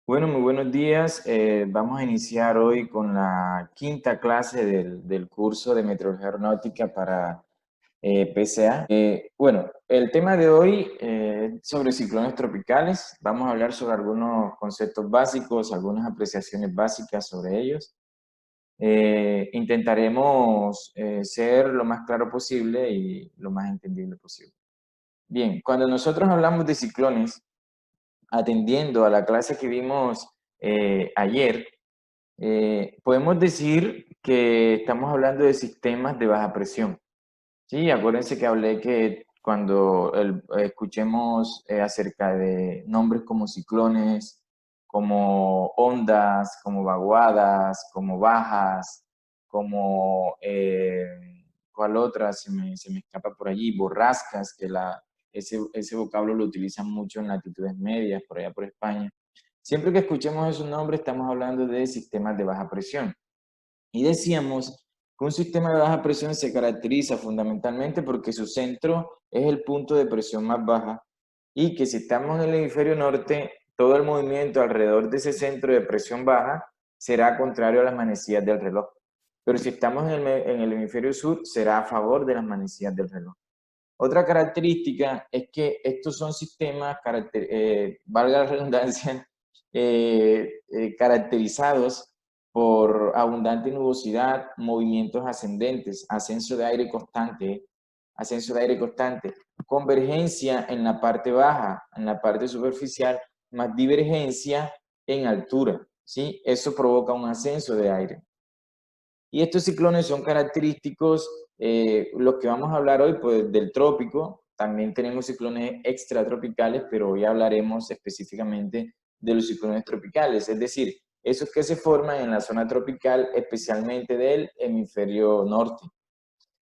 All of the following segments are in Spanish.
Bueno, muy buenos días. Vamos a iniciar hoy con la quinta clase del curso de Meteorología Aeronáutica para PCA. Bueno, el tema de hoy es sobre ciclones tropicales. Vamos a hablar sobre algunos conceptos básicos, algunas apreciaciones básicas sobre ellos. Intentaremos ser lo más claro posible y lo más entendible posible. Bien, cuando nosotros hablamos de ciclones, atendiendo a la clase que vimos ayer, podemos decir que estamos hablando de sistemas de baja presión. Sí, acuérdense que hablé que cuando escuchemos acerca de nombres como ciclones, como ondas, como vaguadas, como bajas, como, ¿cuál otra? Se me escapa por allí, borrascas, que ese vocablo lo utilizan mucho en latitudes medias, por allá por España. Siempre que escuchemos esos nombres estamos hablando de sistemas de baja presión. Y decíamos que un sistema de baja presión se caracteriza fundamentalmente porque su centro es el punto de presión más baja y que si estamos en el hemisferio norte, todo el movimiento alrededor de ese centro de presión baja será contrario a las manecillas del reloj. Pero si estamos en el hemisferio sur, será a favor de las manecillas del reloj. Otra característica es que estos son sistemas, valga la redundancia, caracterizados por abundante nubosidad, movimientos ascendentes, ascenso de aire constante, convergencia en la parte baja, en la parte superficial, más divergencia en altura, ¿sí? Eso provoca un ascenso de aire. Y estos ciclones son característicos, los que vamos a hablar hoy, pues del trópico. También tenemos ciclones extratropicales, pero hoy hablaremos específicamente de los ciclones tropicales, es decir, esos que se forman en la zona tropical, especialmente del hemisferio norte.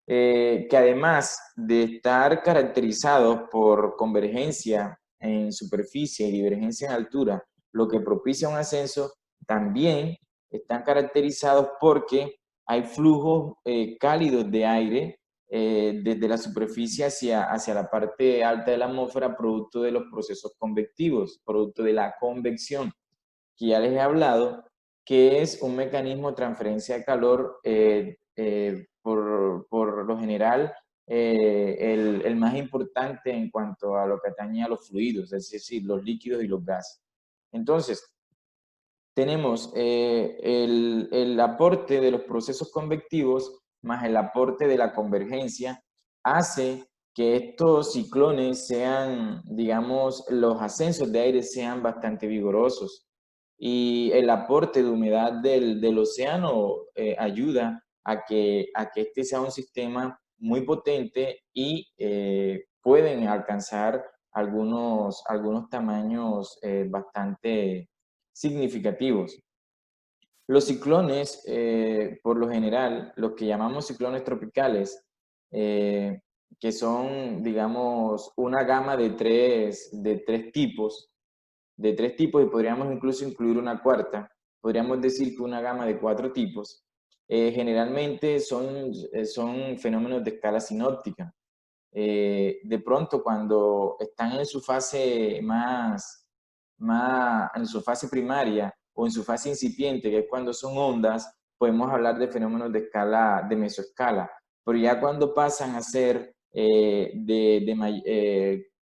Que además de estar caracterizados por convergencia en superficie y divergencia en altura, lo que propicia un ascenso, también están caracterizados porque hay flujos cálidos de aire desde la superficie hacia la parte alta de la atmósfera, producto de los procesos convectivos, producto de la convección, que ya les he hablado, que es un mecanismo de transferencia de calor por lo general el más importante en cuanto a lo que atañe a los fluidos, es decir, los líquidos y los gases. Entonces, tenemos el aporte de los procesos convectivos más el aporte de la convergencia, hace que estos ciclones sean, digamos, los ascensos de aire sean bastante vigorosos. Y el aporte de humedad del océano ayuda a que este sea un sistema muy potente y pueden alcanzar algunos tamaños bastante significativos. Los ciclones, por lo general, los que llamamos ciclones tropicales, eh, que son, digamos, una gama de tres tipos, y podríamos incluso incluir una cuarta, podríamos decir que una gama de 4 tipos, generalmente son fenómenos de escala sinóptica. De pronto, cuando están en su fase en su fase primaria o en su fase incipiente, que es cuando son ondas, podemos hablar de fenómenos de escala, de mesoescala. Pero ya cuando pasan a ser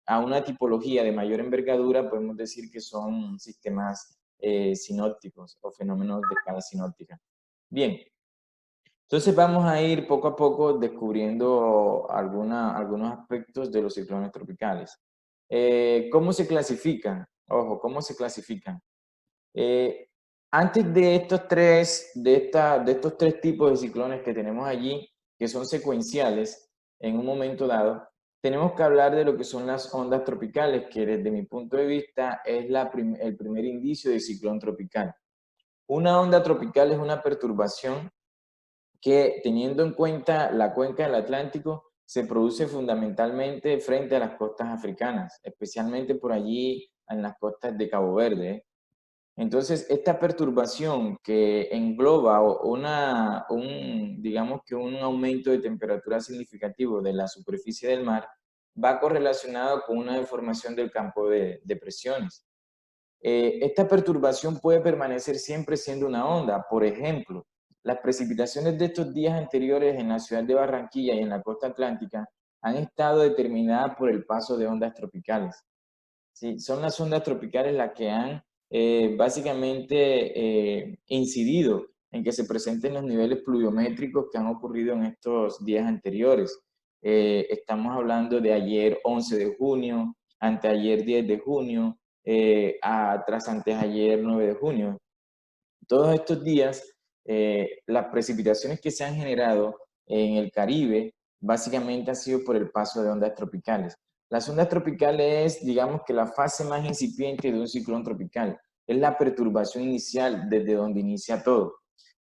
a una tipología de mayor envergadura, podemos decir que son sistemas sinópticos o fenómenos de escala sinóptica. Bien, entonces vamos a ir poco a poco descubriendo algunos aspectos de los ciclones tropicales. ¿Cómo se clasifican? Ojo, ¿cómo se clasifican? Eh, Antes de estos tres tipos de ciclones que tenemos allí, que son secuenciales en un momento dado, tenemos que hablar de lo que son las ondas tropicales, que desde mi punto de vista es el primer indicio de ciclón tropical. Una onda tropical es una perturbación que, teniendo en cuenta la cuenca del Atlántico, se produce fundamentalmente frente a las costas africanas, especialmente por allí en las costas de Cabo Verde. Entonces, esta perturbación que engloba digamos que un aumento de temperatura significativo de la superficie del mar, va correlacionado con una deformación del campo de presiones. esta perturbación puede permanecer siempre siendo una onda. Por ejemplo, las precipitaciones de estos días anteriores en la ciudad de Barranquilla y en la costa atlántica han estado determinadas por el paso de ondas tropicales. ¿Sí? Son las ondas tropicales las que han básicamente incidido en que se presenten los niveles pluviométricos que han ocurrido en estos días anteriores. Estamos hablando de ayer 11 de junio, anteayer 10 de junio, tras antes ayer 9 de junio. Todos estos días, las precipitaciones que se han generado en el Caribe básicamente han sido por el paso de ondas tropicales. Las ondas tropicales es, digamos que la fase más incipiente de un ciclón tropical. Es la perturbación inicial desde donde inicia todo.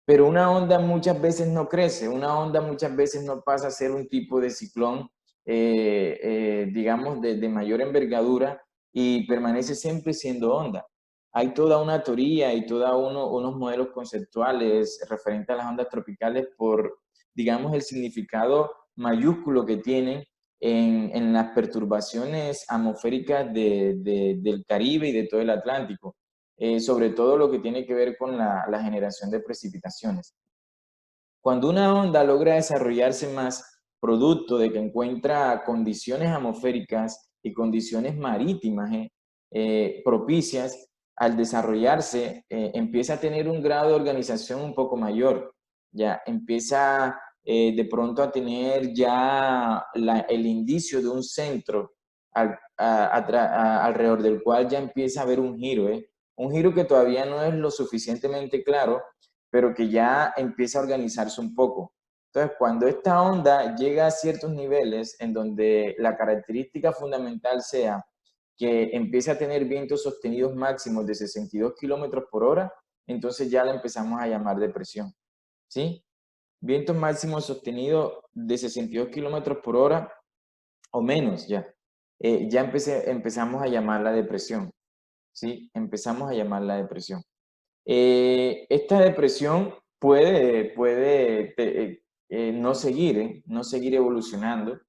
Pero una onda muchas veces no crece, una onda muchas veces no pasa a ser un tipo de ciclón, digamos, de mayor envergadura y permanece siempre siendo onda. Hay toda una teoría y todos unos modelos conceptuales referentes a las ondas tropicales por, digamos, el significado mayúsculo que tienen en las perturbaciones atmosféricas del Caribe y de todo el Atlántico. Sobre todo lo que tiene que ver con la generación de precipitaciones. Cuando una onda logra desarrollarse más producto de que encuentra condiciones atmosféricas y condiciones marítimas propicias, al desarrollarse empieza a tener un grado de organización un poco mayor, ya empieza de pronto a tener ya el indicio de un centro alrededor del cual ya empieza a haber un giro, un giro que todavía no es lo suficientemente claro, pero que ya empieza a organizarse un poco. Entonces, cuando esta onda llega a ciertos niveles en donde la característica fundamental sea que empiece a tener vientos sostenidos máximos de 62 kilómetros por hora, entonces ya la empezamos a llamar depresión. ¿Sí? Vientos máximos sostenidos de 62 kilómetros por hora o menos ya. Ya empezamos a llamar la depresión. ¿Sí? Empezamos a llamar la depresión. Esta depresión puede no seguir evolucionando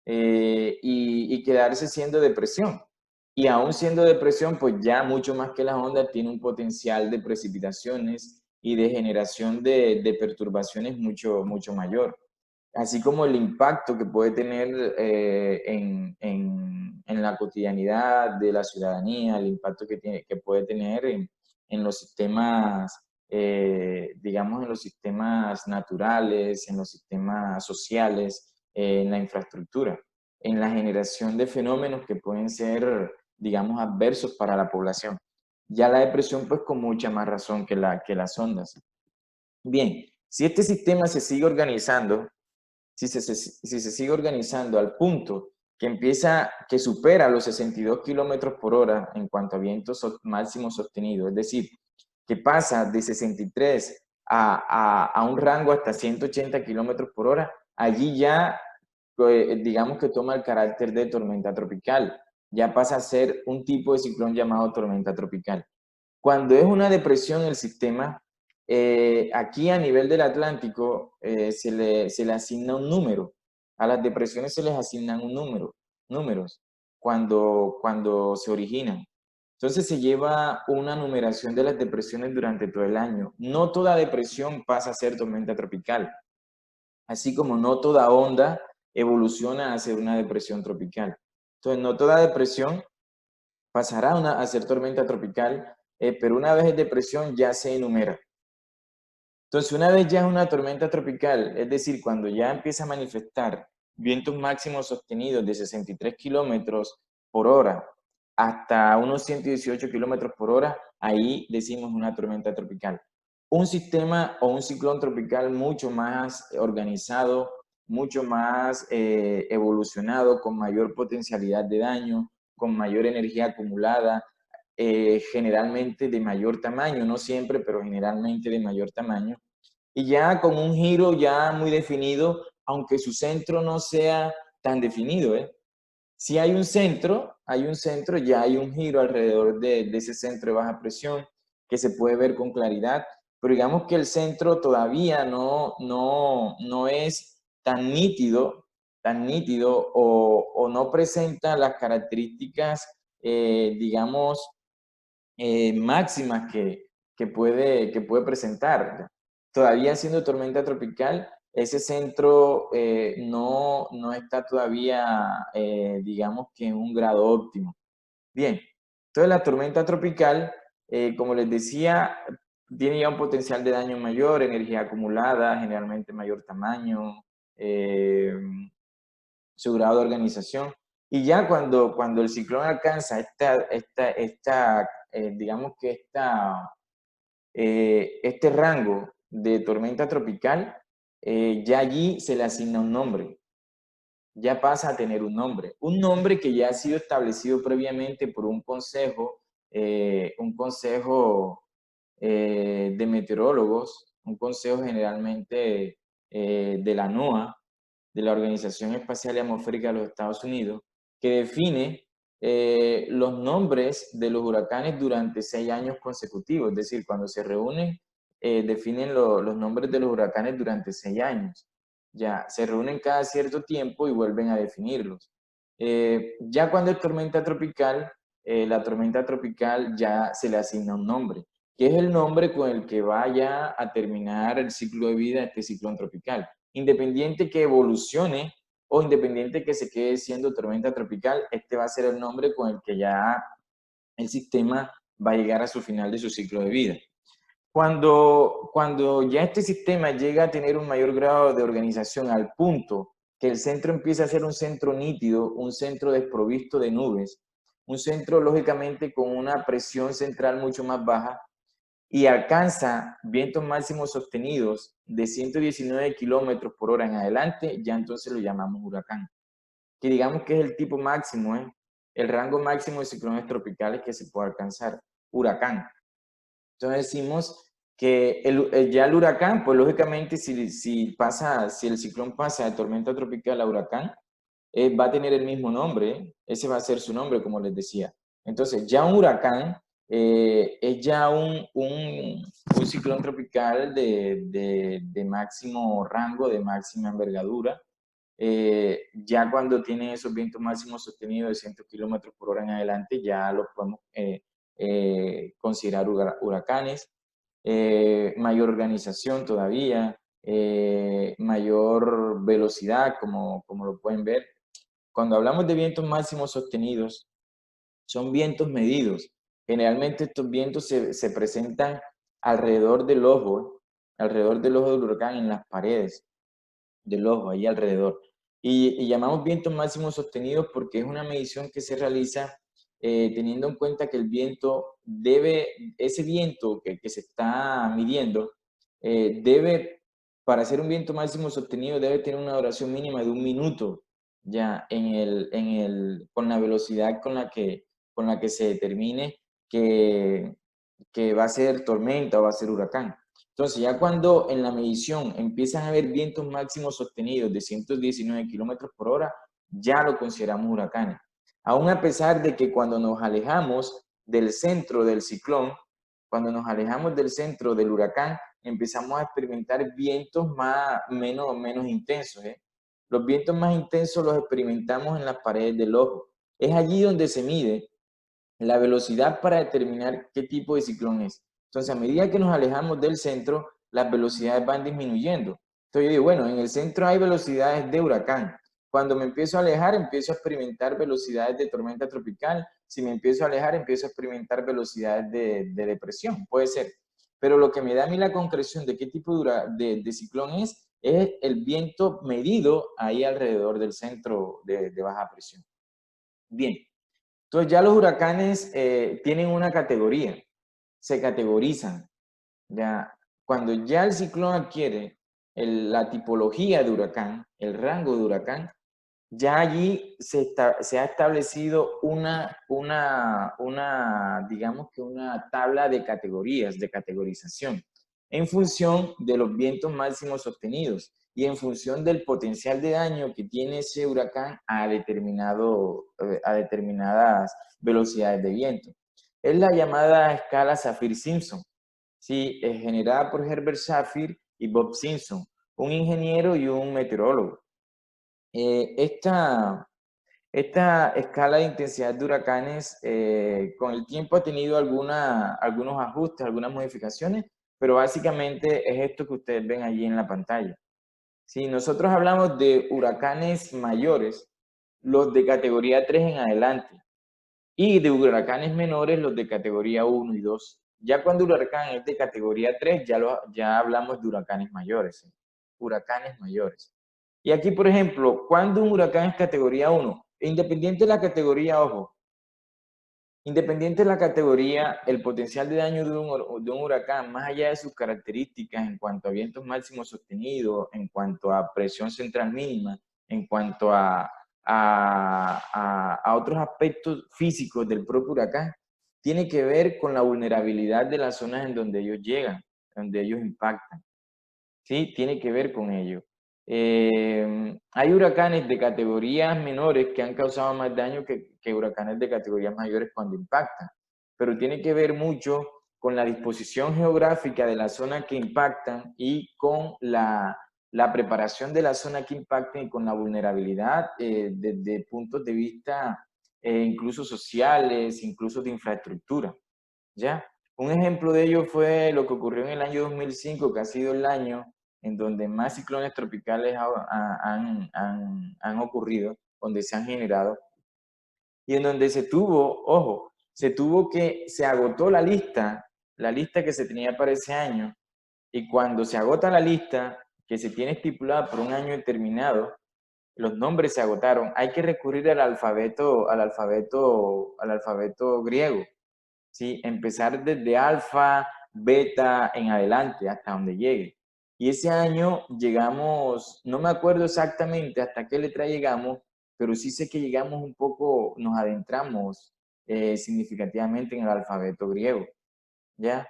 y quedarse siendo depresión. Y aún siendo depresión, pues ya mucho más que las ondas, tiene un potencial de precipitaciones y de generación de perturbaciones mucho mayor. Así como el impacto que puede tener en la cotidianidad de la ciudadanía, el impacto que puede tener en los sistemas, digamos, en los sistemas naturales, en los sistemas sociales, en la infraestructura, en la generación de fenómenos que pueden ser, digamos, adversos para la población. Ya la depresión, pues con mucha más razón que las ondas. Bien, si este sistema se sigue organizando, si se sigue organizando al punto que supera los 62 kilómetros por hora en cuanto a viento máximo sostenido, es decir, que pasa de 63 a un rango hasta 180 kilómetros por hora, allí ya, digamos que toma el carácter de tormenta tropical, ya pasa a ser un tipo de ciclón llamado tormenta tropical. Cuando es una depresión el sistema, aquí a nivel del Atlántico se le asigna un número. A las depresiones se les asignan números, cuando se originan. Entonces se lleva una numeración de las depresiones durante todo el año. No toda depresión pasa a ser tormenta tropical, así como no toda onda evoluciona a ser una depresión tropical. Entonces no toda depresión pasará a ser tormenta tropical, pero una vez es depresión ya se enumera. Entonces, una vez ya es una tormenta tropical, es decir, cuando ya empieza a manifestar vientos máximos sostenidos de 63 kilómetros por hora hasta unos 118 kilómetros por hora, ahí decimos una tormenta tropical. Un sistema o un ciclón tropical mucho más organizado, mucho más evolucionado, con mayor potencialidad de daño, con mayor energía acumulada, generalmente de mayor tamaño, no siempre, pero generalmente de mayor tamaño, y ya con un giro ya muy definido, aunque su centro no sea tan definido, ¿eh? Si hay un centro, ya hay un giro alrededor de ese centro de baja presión que se puede ver con claridad, pero digamos que el centro todavía no es tan nítido o no presenta las características, digamos, máximas que puede presentar. Todavía siendo tormenta tropical, ese centro no está todavía, digamos que en un grado óptimo. Bien, entonces la tormenta tropical, como les decía, tiene ya un potencial de daño mayor, energía acumulada, generalmente mayor tamaño, eh, su grado de organización. Y ya cuando el ciclón alcanza digamos que este rango de tormenta tropical, ya allí se le asigna un nombre, ya pasa a tener un nombre que ya ha sido establecido previamente por un consejo de meteorólogos, un consejo generalmente de la NOAA, de la Organización Espacial y Atmosférica de los Estados Unidos, que define los nombres de los huracanes durante 6 años consecutivos. Es decir, cuando se reúnen, definen los nombres de los huracanes durante 6 años. Ya, se reúnen cada cierto tiempo y vuelven a definirlos. Ya cuando es tormenta tropical, la tormenta tropical ya se le asigna un nombre, que es el nombre con el que vaya a terminar el ciclo de vida de este ciclón tropical. Independiente que evolucione o independiente que se quede siendo tormenta tropical, este va a ser el nombre con el que ya el sistema va a llegar a su final de su ciclo de vida. Cuando ya este sistema llega a tener un mayor grado de organización al punto que el centro empieza a ser un centro nítido, un centro desprovisto de nubes, un centro lógicamente con una presión central mucho más baja y alcanza vientos máximos sostenidos de 119 kilómetros por hora en adelante, ya entonces lo llamamos huracán. Que digamos que es el tipo máximo, el rango máximo de ciclones tropicales que se puede alcanzar, huracán. Entonces decimos que ya el huracán, pues lógicamente si el ciclón pasa de tormenta tropical a huracán, va a tener el mismo nombre, ese va a ser su nombre, como les decía. Entonces, ya un huracán es ya un ciclón tropical de máximo rango, de máxima envergadura. Ya cuando tiene esos vientos máximos sostenidos de 100 kilómetros por hora en adelante, ya los podemos considerar huracanes. Mayor organización todavía, mayor velocidad, como lo pueden ver. Cuando hablamos de vientos máximos sostenidos, son vientos medidos. Generalmente estos vientos se presentan alrededor del ojo del huracán, en las paredes del ojo, ahí alrededor. Y llamamos vientos máximos sostenidos porque es una medición que se realiza teniendo en cuenta que ese viento que se está midiendo, para hacer un viento máximo sostenido, debe tener una duración mínima de 1 minuto, ya con la velocidad con la que se determine que, que va a ser tormenta o va a ser huracán. Entonces, ya cuando en la medición empiezan a haber vientos máximos sostenidos de 119 kilómetros por hora, ya lo consideramos huracanes. Aún a pesar de que cuando nos alejamos del centro del ciclón, cuando nos alejamos del centro del huracán, empezamos a experimentar vientos menos intensos. Los vientos más intensos los experimentamos en las paredes del ojo. Es allí donde se mide la velocidad para determinar qué tipo de ciclón es. Entonces, a medida que nos alejamos del centro, las velocidades van disminuyendo. Entonces, yo digo, bueno, en el centro hay velocidades de huracán. Cuando me empiezo a alejar, empiezo a experimentar velocidades de tormenta tropical. Si me empiezo a alejar, empiezo a experimentar velocidades de depresión. Puede ser. Pero lo que me da a mí la concreción de qué tipo de ciclón es el viento medido ahí alrededor del centro de baja presión. Bien, entonces ya los huracanes tienen una categoría, se categorizan. Ya, cuando ya el ciclón adquiere la tipología de huracán, el rango de huracán, ya allí se ha establecido digamos que una tabla de categorías, de categorización, en función de los vientos máximos sostenidos y en función del potencial de daño que tiene ese huracán a determinadas velocidades de viento. Es la llamada escala Saffir-Simpson, ¿sí? Generada por Herbert Saffir y Bob Simpson, un ingeniero y un meteorólogo. Esta Esta escala de intensidad de huracanes con el tiempo ha tenido algunos ajustes, algunas modificaciones, pero básicamente es esto que ustedes ven allí en la pantalla. Si nosotros hablamos de huracanes mayores, los de categoría 3 en adelante, y de huracanes menores, los de categoría 1 y 2. Ya cuando el huracán es de categoría 3, ya hablamos de huracanes mayores. ¿Sí? Huracanes mayores. Y aquí, por ejemplo, cuando un huracán es categoría 1, independiente de la categoría, ojo, independiente de la categoría, el potencial de daño de un huracán, más allá de sus características en cuanto a vientos máximos sostenidos, en cuanto a presión central mínima, en cuanto a otros aspectos físicos del propio huracán, tiene que ver con la vulnerabilidad de las zonas en donde ellos llegan, donde ellos impactan. ¿Sí? Tiene que ver con ello. Hay huracanes de categorías menores que han causado más daño que huracanes de categorías mayores cuando impactan, pero tiene que ver mucho con la disposición geográfica de la zona que impactan y con la preparación de la zona que impactan y con la vulnerabilidad desde puntos de vista incluso sociales, incluso de infraestructura. ¿Ya? Un ejemplo de ello fue lo que ocurrió en el año 2005, que ha sido el año en donde más ciclones tropicales han ocurrido, donde se han generado, y en donde se tuvo, ojo, se agotó la lista que se tenía para ese año, y cuando se agota la lista que se tiene estipulada por un año determinado, los nombres se agotaron, hay que recurrir al alfabeto griego. ¿Sí? Empezar desde alfa, beta en adelante, hasta donde llegue. Y ese año llegamos, no me acuerdo exactamente hasta qué letra llegamos, pero sí sé que llegamos un poco, nos adentramos significativamente en el alfabeto griego, ¿ya?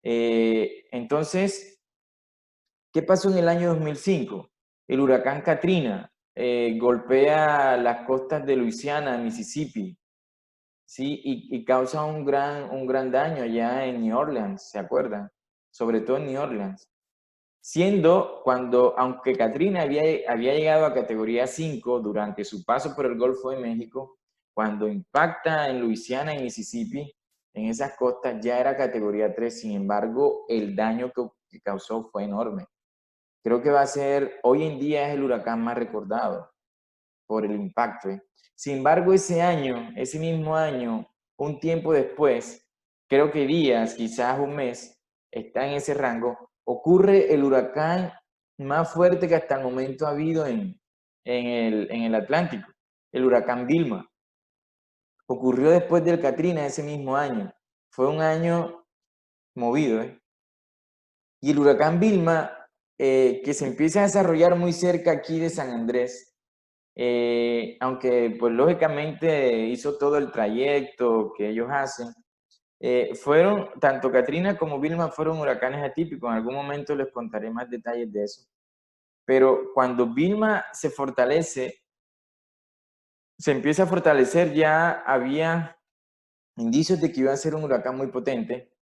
Entonces, ¿qué pasó en el año 2005? El huracán Katrina golpea las costas de Luisiana, Mississippi, sí, y causa un gran daño allá en New Orleans, ¿se acuerdan? Sobre todo en New Orleans. Siendo cuando, aunque Katrina había llegado a categoría 5 durante su paso por el Golfo de México, cuando impacta en Luisiana y Mississippi, en esas costas ya era categoría 3, sin embargo, el daño que causó fue enorme. Creo que va a ser, hoy en día es el huracán más recordado por el impacto. Sin embargo, ese año, ese mismo año, un tiempo después, creo que días, quizás un mes, está en ese rango, ocurre el huracán más fuerte que hasta el momento ha habido en el Atlántico, el huracán Vilma. Ocurrió después del Katrina ese mismo año. Fue un año movido. Y el huracán Vilma, que se empieza a desarrollar muy cerca aquí de San Andrés, aunque pues lógicamente hizo todo el trayecto que ellos hacen, fueron, tanto Katrina como Vilma fueron huracanes atípicos, en algún momento les contaré más detalles de eso, pero cuando Vilma se fortalece, se empieza a fortalecer, ya había indicios de que iba a ser un huracán muy potente.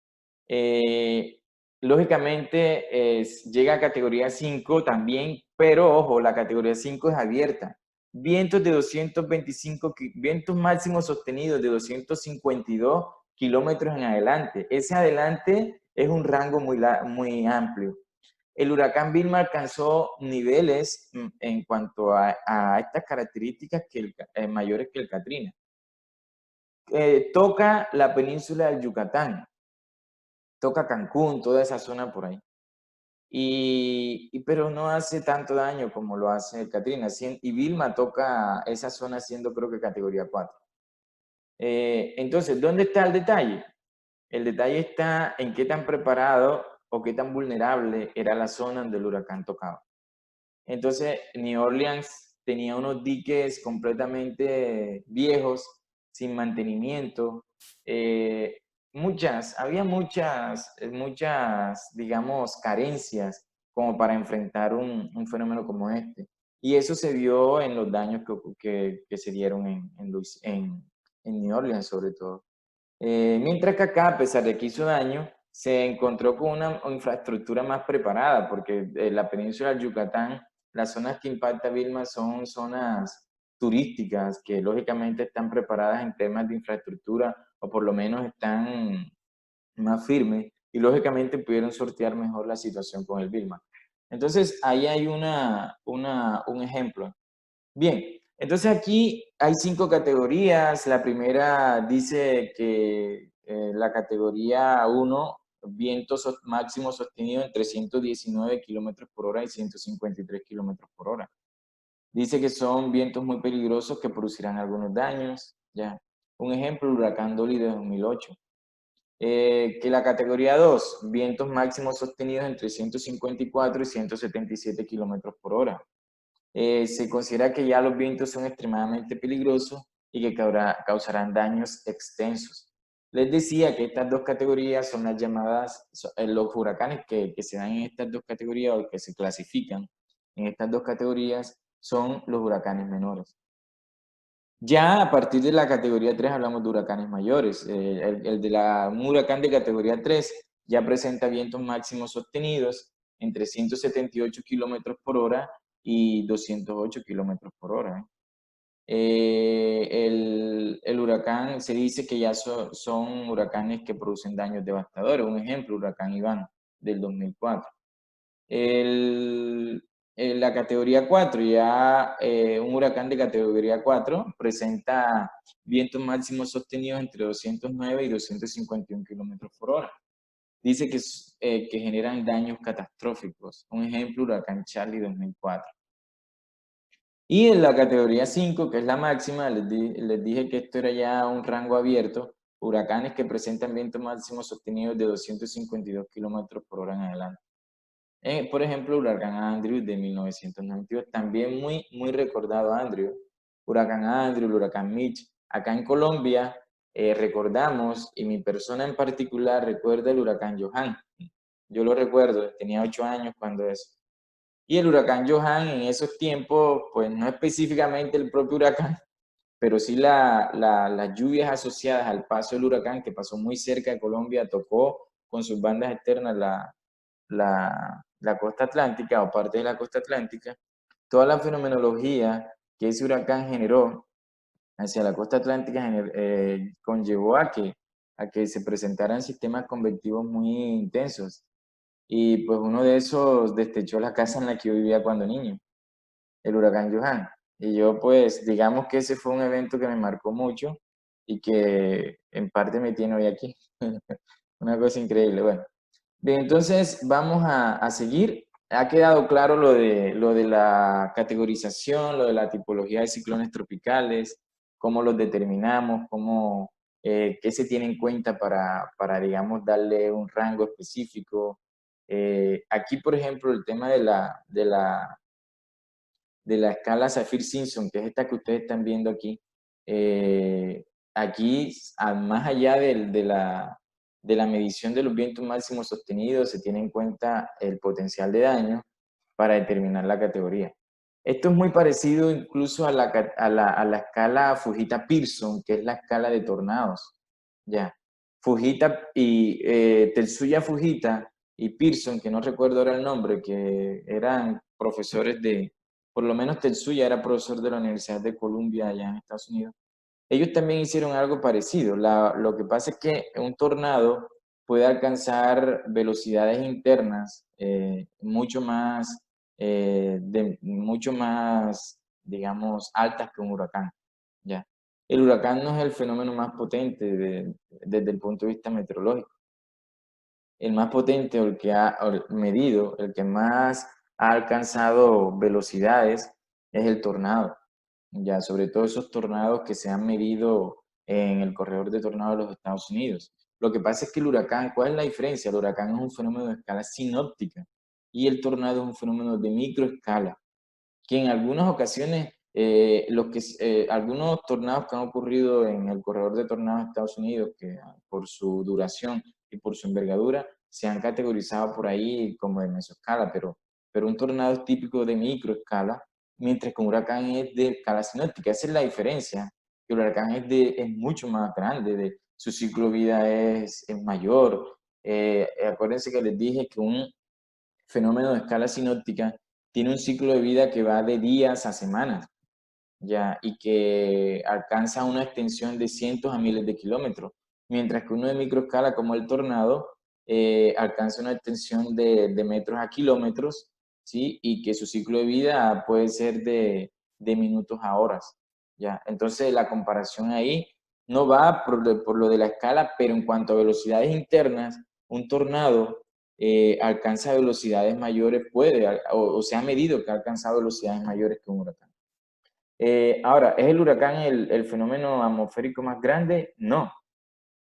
Lógicamente llega a categoría 5 también, pero ojo, la categoría 5 es abierta. Vientos de 225, vientos máximos sostenidos de 252 kilómetros en adelante. Ese adelante es un rango muy amplio. El huracán Vilma alcanzó niveles en cuanto a estas características mayores que el Katrina. Toca la península del Yucatán, toca Cancún, toda esa zona por ahí. Pero no hace tanto daño como lo hace el Katrina. Y Vilma toca esa zona siendo creo que categoría 4. Entonces, ¿dónde está el detalle? El detalle está en qué tan preparado o qué tan vulnerable era la zona donde el huracán tocaba. Entonces, New Orleans tenía unos diques completamente viejos, sin mantenimiento. Había muchas, digamos, carencias como para enfrentar un fenómeno como este. Y eso se vio en los daños que se dieron en New Orleans, sobre todo. Mientras que acá, a pesar de que hizo daño, se encontró con una infraestructura más preparada, porque la península del Yucatán, las zonas que impacta Vilma son zonas turísticas que lógicamente están preparadas en temas de infraestructura o por lo menos están más firmes y lógicamente pudieron sortear mejor la situación con el Vilma. Entonces, ahí hay un ejemplo. Bien, entonces aquí hay 5 categorías. La primera dice que la categoría 1, vientos máximos sostenidos en 319 kilómetros por hora y 153 kilómetros por hora. Dice que son vientos muy peligrosos que producirán algunos daños. Ya. Un ejemplo, el huracán Dolly de 2008. Que la categoría 2, vientos máximos sostenidos entre 154 y 177 kilómetros por hora. Se considera que ya los vientos son extremadamente peligrosos y que causarán daños extensos. Les decía que estas dos categorías son las llamadas, los huracanes que se dan en estas dos categorías o que se clasifican en estas dos categorías son los huracanes menores. Ya a partir de la categoría 3 hablamos de huracanes mayores. Un huracán de categoría 3 ya presenta vientos máximos sostenidos entre 178 kilómetros por hora y 208 kilómetros por hora. El huracán se dice que ya son huracanes que producen daños devastadores. Un ejemplo, huracán Iván del 2004. La categoría 4, ya un huracán de categoría 4 presenta vientos máximos sostenidos entre 209 y 251 kilómetros por hora. Dice que generan daños catastróficos. Un ejemplo, huracán Charlie 2004. Y en la categoría 5, que es la máxima, les dije que esto era ya un rango abierto, huracanes que presentan vientos máximos sostenidos de 252 kilómetros por hora en adelante. Por ejemplo, huracán Andrew de 1992, también muy recordado Andrew. Huracán Andrew, el huracán Mitch. Acá en Colombia recordamos, y mi persona en particular recuerda el huracán Johan. Yo lo recuerdo, tenía 8 años cuando eso. Y el huracán Johan en esos tiempos, pues no específicamente el propio huracán, pero sí las lluvias asociadas al paso del huracán, que pasó muy cerca de Colombia, tocó con sus bandas externas la costa atlántica o parte de la costa atlántica. Toda la fenomenología que ese huracán generó hacia la costa atlántica conllevó a que se presentaran sistemas convectivos muy intensos. Y pues uno de esos destechó la casa en la que yo vivía cuando niño, el huracán Johan. Y yo pues digamos que ese fue un evento que me marcó mucho y que en parte me tiene hoy aquí. Una cosa increíble. Bueno, bien, entonces vamos a seguir. Ha quedado claro lo de la categorización, lo de la tipología de ciclones tropicales, cómo los determinamos, qué se tiene en cuenta para, digamos, darle un rango específico. Aquí, por ejemplo, el tema de la escala Saffir-Simpson, que es esta que ustedes están viendo aquí, aquí, más allá de la medición de los vientos máximos sostenidos, se tiene en cuenta el potencial de daño para determinar la categoría. Esto es muy parecido incluso a la escala Fujita-Pearson, que es la escala de tornados. Ya. Fujita y Tetsuya Fujita y Pearson, que no recuerdo ahora el nombre, que eran profesores por lo menos Tetsuya era profesor de la Universidad de Columbia allá en Estados Unidos. Ellos también hicieron algo parecido. Lo que pasa es que un tornado puede alcanzar velocidades internas mucho más, digamos, altas que un huracán. ¿Ya? El huracán no es el fenómeno más potente desde el punto de vista meteorológico. El más potente o el que ha medido, el que más ha alcanzado velocidades es el tornado. Ya, sobre todo esos tornados que se han medido en el corredor de tornados de los Estados Unidos. Lo que pasa es que el huracán, ¿cuál es la diferencia? El huracán es un fenómeno de escala sinóptica y el tornado es un fenómeno de microescala, que en algunas ocasiones, algunos tornados que han ocurrido en el corredor de tornados de Estados Unidos, que por su duración y por su envergadura, se han categorizado por ahí como de mesoescala, pero un tornado es típico de microescala, mientras que un huracán es de escala sinóptica. Esa es la diferencia, que el huracán es mucho más grande, su ciclo de vida es mayor. Acuérdense que les dije que un fenómeno de escala sinóptica tiene un ciclo de vida que va de días a semanas. ya, y que alcanza una extensión de cientos a miles de kilómetros, mientras que uno de microescala como el tornado alcanza una extensión de metros a kilómetros, ¿sí? Y que su ciclo de vida puede ser de minutos a horas, ¿ya? Entonces la comparación ahí no va por lo de la escala, pero en cuanto a velocidades internas, un tornado alcanza velocidades mayores, o se ha medido que ha alcanzado velocidades mayores que un huracán. Ahora, ¿es el huracán el fenómeno atmosférico más grande? No.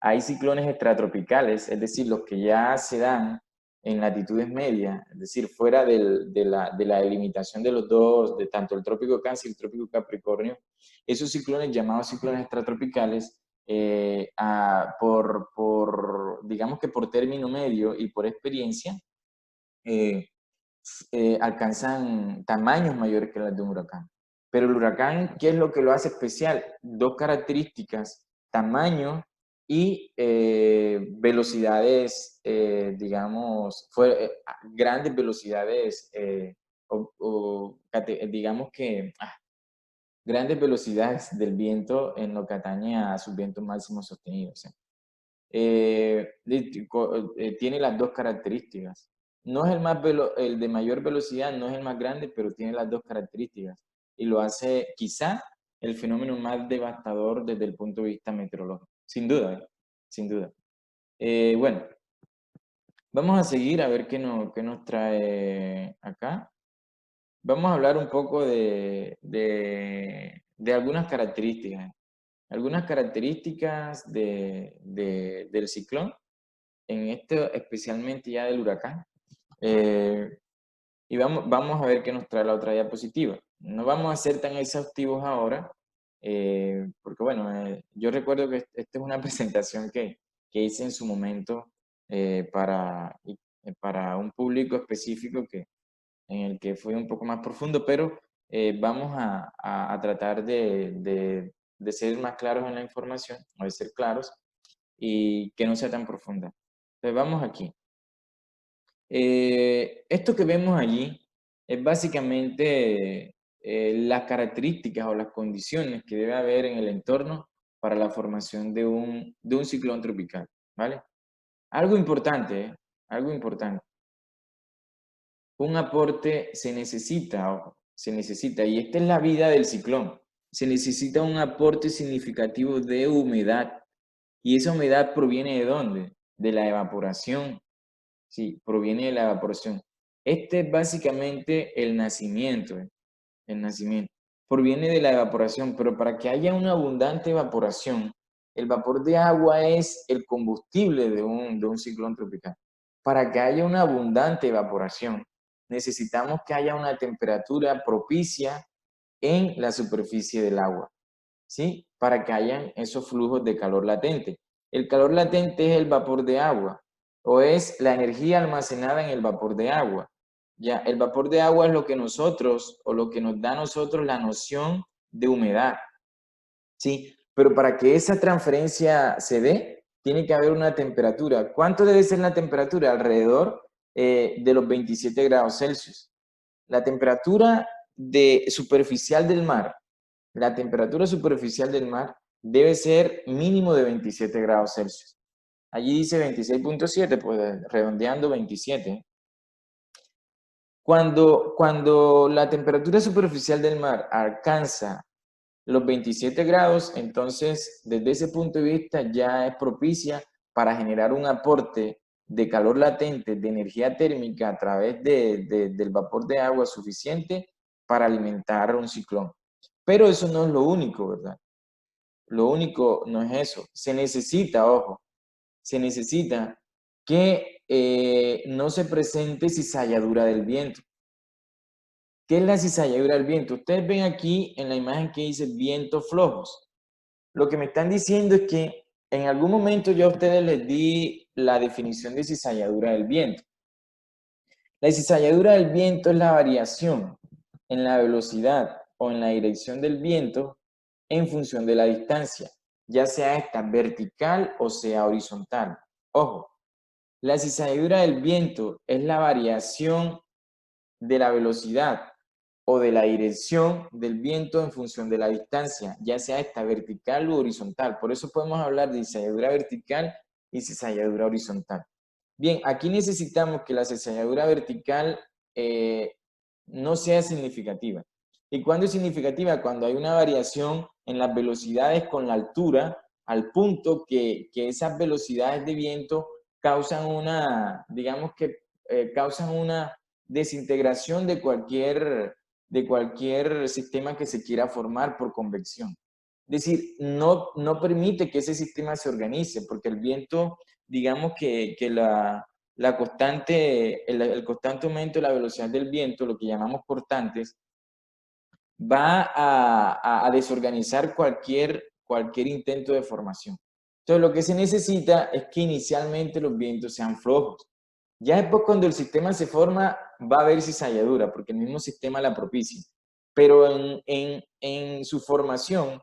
Hay ciclones extratropicales, es decir, los que ya se dan en latitudes medias, es decir, fuera de la delimitación de los dos, de tanto el trópico de Cáncer y el trópico de Capricornio. Esos ciclones llamados ciclones extratropicales, digamos que por término medio y por experiencia, eh, alcanzan tamaños mayores que las de un huracán. Pero el huracán, ¿qué es lo que lo hace especial? Dos características: tamaño y velocidades, digamos, grandes velocidades, digamos que grandes velocidades del viento en lo que atañe a sus vientos máximos sostenidos. Tiene las dos características. No es el de mayor velocidad, no es el más grande, pero tiene las dos características. Y lo hace quizá el fenómeno más devastador desde el punto de vista meteorológico. Sin duda, sin duda. Bueno, vamos a seguir a ver qué nos trae acá. Vamos a hablar un poco de algunas características. Algunas características del ciclón, en esto especialmente ya del huracán. Y vamos a ver qué nos trae la otra diapositiva. No vamos a ser tan exhaustivos ahora, porque bueno, yo recuerdo que esta es una presentación que hice en su momento para un público específico en el que fue un poco más profundo, pero vamos a tratar de ser más claros en la información, o de ser claros, y que no sea tan profunda. Entonces vamos aquí. Esto que vemos allí es básicamente las características o las condiciones que debe haber en el entorno para la formación de un ciclón tropical, ¿vale? Algo importante, ¿eh? Algo importante. Un aporte se necesita, ojo, se necesita, y esta es la vida del ciclón. Se necesita un aporte significativo de humedad. ¿Y esa humedad proviene de dónde? De la evaporación. Sí, proviene de la evaporación. Este es básicamente el nacimiento, el nacimiento. Proviene de la evaporación, pero para que haya una abundante evaporación, el vapor de agua es el combustible de un ciclón tropical. Para que haya una abundante evaporación, necesitamos que haya una temperatura propicia en la superficie del agua, ¿sí? Para que hayan esos flujos de calor latente. El calor latente es el vapor de agua o es la energía almacenada en el vapor de agua. Ya, el vapor de agua es lo que nosotros o lo que nos da a nosotros la noción de humedad, ¿sí? Pero para que esa transferencia se dé, tiene que haber una temperatura. ¿Cuánto debe ser la temperatura? Alrededor de los 27 grados Celsius. La temperatura superficial del mar, la temperatura superficial del mar debe ser mínimo de 27 grados Celsius. Allí dice 26.7, pues redondeando 27. Cuando la temperatura superficial del mar alcanza los 27 grados, entonces desde ese punto de vista ya es propicia para generar un aporte de calor latente, de energía térmica a través del vapor de agua suficiente para alimentar un ciclón. Pero eso no es lo único, ¿verdad? Lo único no es eso. Se necesita, ojo, se necesita que no se presente cizalladura del viento. ¿Qué es la cizalladura del viento? Ustedes ven aquí en la imagen que dice vientos flojos. Lo que me están diciendo es que en algún momento yo a ustedes les di la definición de cizalladura del viento. La cizalladura del viento es la variación en la velocidad o en la dirección del viento en función de la distancia, ya sea esta vertical o sea horizontal. Ojo, la cizalladura del viento es la variación de la velocidad o de la dirección del viento en función de la distancia, ya sea esta vertical u horizontal. Por eso podemos hablar de cizalladura vertical y cizalladura horizontal. Bien, aquí necesitamos que la cizalladura vertical no sea significativa. ¿Y cuándo es significativa? Cuando hay una variación en las velocidades con la altura, al punto que esas velocidades de viento causan una, digamos que causan una desintegración de cualquier sistema que se quiera formar por convección. Es decir, no permite que ese sistema se organice, porque el viento, digamos que el constante aumento de la velocidad del viento, lo que llamamos cortantes, va a desorganizar cualquier intento de formación. Entonces, lo que se necesita es que inicialmente los vientos sean flojos. Ya después, cuando el sistema se forma, va a haber cizalladura, porque el mismo sistema la propicia. Pero en su formación,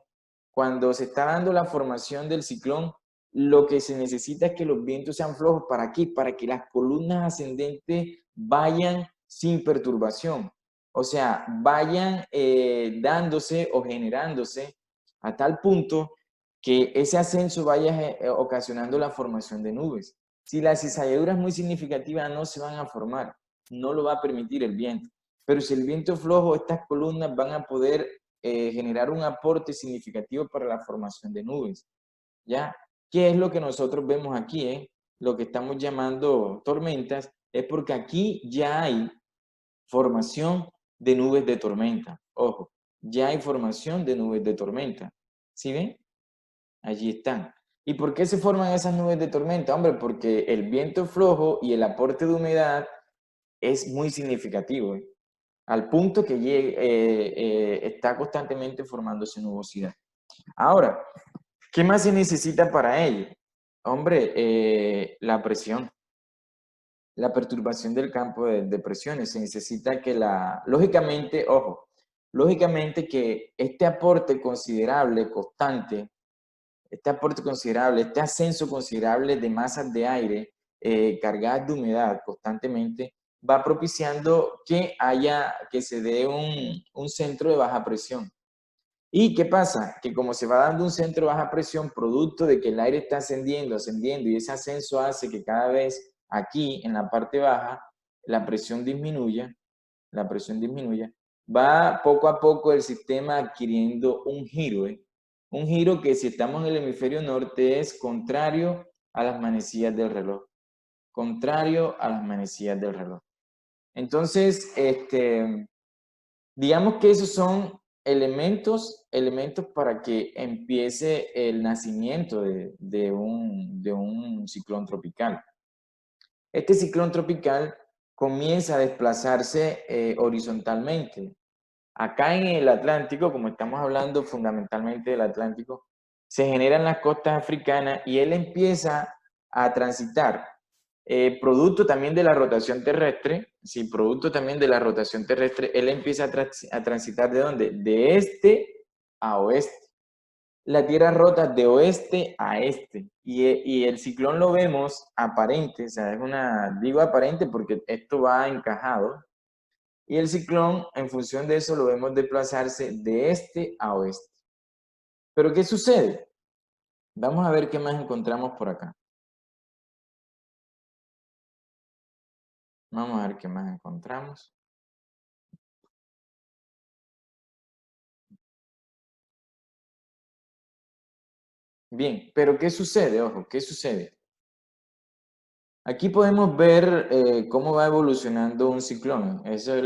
cuando se está dando la formación del ciclón, lo que se necesita es que los vientos sean flojos. ¿Para qué? Para que las columnas ascendentes vayan sin perturbación. O sea, vayan dándose o generándose a tal punto que ese ascenso vaya ocasionando la formación de nubes. Si la cizalladura es muy significativa, no se van a formar, no lo va a permitir el viento. Pero si el viento es flojo, estas columnas van a poder generar un aporte significativo para la formación de nubes. ¿Ya? ¿Qué es lo que nosotros vemos aquí? Lo que estamos llamando tormentas es porque aquí ya hay formación de nubes de tormenta. Ojo, ya hay formación de nubes de tormenta. ¿Sí ven? Allí están. ¿Y por qué se forman esas nubes de tormenta? Hombre, porque el viento flojo y el aporte de humedad es muy significativo, al punto que está constantemente formándose nubosidad. Ahora, ¿qué más se necesita para ello? Hombre, la presión, la perturbación del campo de presiones. Se necesita que lógicamente, ojo, lógicamente que este aporte considerable, constante, este ascenso considerable de masas de aire cargadas de humedad constantemente, va propiciando que se dé un centro de baja presión. ¿Y qué pasa? Que como se va dando un centro de baja presión, producto de que el aire está ascendiendo, ascendiendo, y ese ascenso hace que cada vez aquí, en la parte baja, la presión disminuya, va poco a poco el sistema adquiriendo un giro, un giro que si estamos en el hemisferio norte es contrario a las manecillas del reloj, contrario a las manecillas del reloj. Entonces, digamos que esos son elementos para que empiece el nacimiento de un ciclón tropical. Este ciclón tropical comienza a desplazarse horizontalmente. Acá en el Atlántico, como estamos hablando fundamentalmente del Atlántico, se generan las costas africanas y él empieza a transitar, producto también de la rotación terrestre, sí, producto también de la rotación terrestre, él empieza a transitar ¿de dónde? De este a oeste. La Tierra rota de oeste a este y el ciclón lo vemos aparente, o sea, digo aparente porque esto va encajado, y el ciclón, en función de eso, lo vemos desplazarse de este a oeste. ¿Pero qué sucede? Vamos a ver qué más encontramos por acá. Vamos a ver qué más encontramos. Bien, pero ¿qué sucede? Ojo, ¿qué sucede? Aquí podemos ver cómo va evolucionando un ciclón. Eso es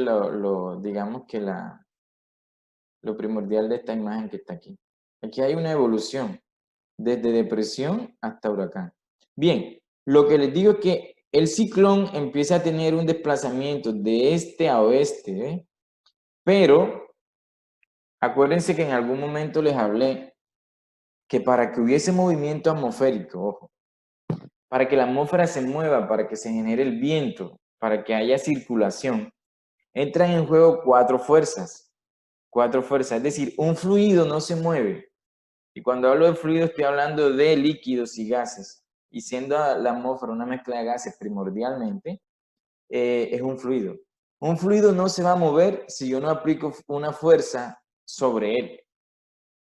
digamos que lo primordial de esta imagen que está aquí. Aquí hay una evolución, desde depresión hasta huracán. Bien, lo que les digo es que el ciclón empieza a tener un desplazamiento de este a oeste, ¿eh? Pero acuérdense que en algún momento les hablé que para que hubiese movimiento atmosférico, ojo, para que la atmósfera se mueva, para que se genere el viento, para que haya circulación, entran en juego cuatro fuerzas. Cuatro fuerzas, es decir, un fluido no se mueve. Y cuando hablo de fluido estoy hablando de líquidos y gases. Y siendo la atmósfera una mezcla de gases primordialmente, es un fluido. Un fluido no se va a mover si yo no aplico una fuerza sobre él.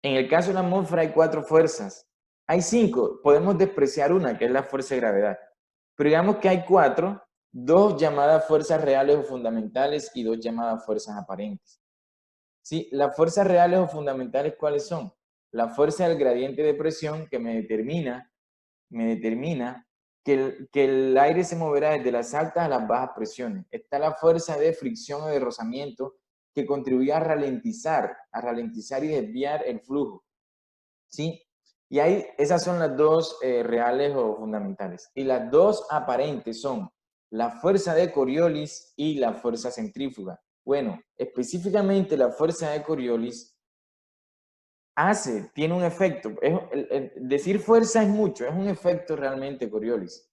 En el caso de la atmósfera hay 4 fuerzas. Hay 5, podemos despreciar una, que es la fuerza de gravedad. Pero digamos que hay 4, 2 llamadas fuerzas reales o fundamentales y 2 llamadas fuerzas aparentes. ¿Sí? Las fuerzas reales o fundamentales, ¿cuáles son? La fuerza del gradiente de presión que me determina que el aire se moverá desde las altas a las bajas presiones. Está la fuerza de fricción o de rozamiento que contribuye a ralentizar y desviar el flujo. ¿Sí? Y esas son las 2 reales o fundamentales. Y las 2 aparentes son la fuerza de Coriolis y la fuerza centrífuga. Bueno, específicamente la fuerza de Coriolis tiene un efecto. Decir fuerza es mucho, es un efecto realmente Coriolis.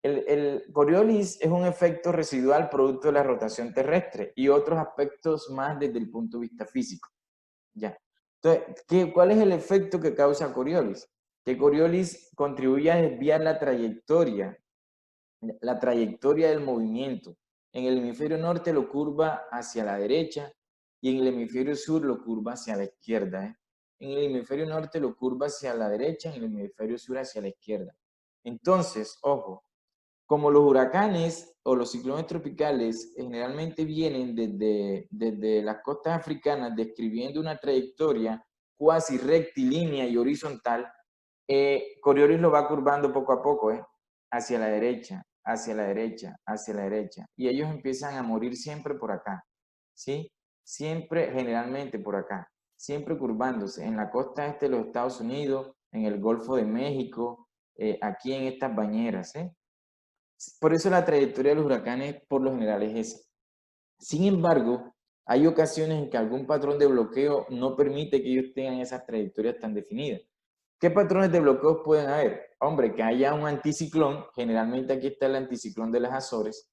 El Coriolis es un efecto residual producto de la rotación terrestre y otros aspectos más desde el punto de vista físico. Ya. Entonces, ¿cuál es el efecto que causa Coriolis? Que Coriolis contribuye a desviar la trayectoria del movimiento. En el hemisferio norte lo curva hacia la derecha y en el hemisferio sur lo curva hacia la izquierda. En el hemisferio norte lo curva hacia la derecha, en el hemisferio sur hacia la izquierda. Entonces, ojo, como los huracanes o los ciclones tropicales generalmente vienen desde las costas africanas describiendo una trayectoria cuasi rectilínea y horizontal, Coriolis lo va curvando poco a poco, hacia la derecha, hacia la derecha, hacia la derecha. Y ellos empiezan a morir siempre por acá, ¿sí? Siempre, generalmente por acá, siempre curvándose en la costa este de los Estados Unidos, en el Golfo de México, aquí en estas bañeras, ¿eh? Por eso la trayectoria de los huracanes por lo general es esa. Sin embargo, hay ocasiones en que algún patrón de bloqueo no permite que ellos tengan esas trayectorias tan definidas. ¿Qué patrones de bloqueos pueden haber? Hombre, que haya un anticiclón, generalmente aquí está el anticiclón de las Azores,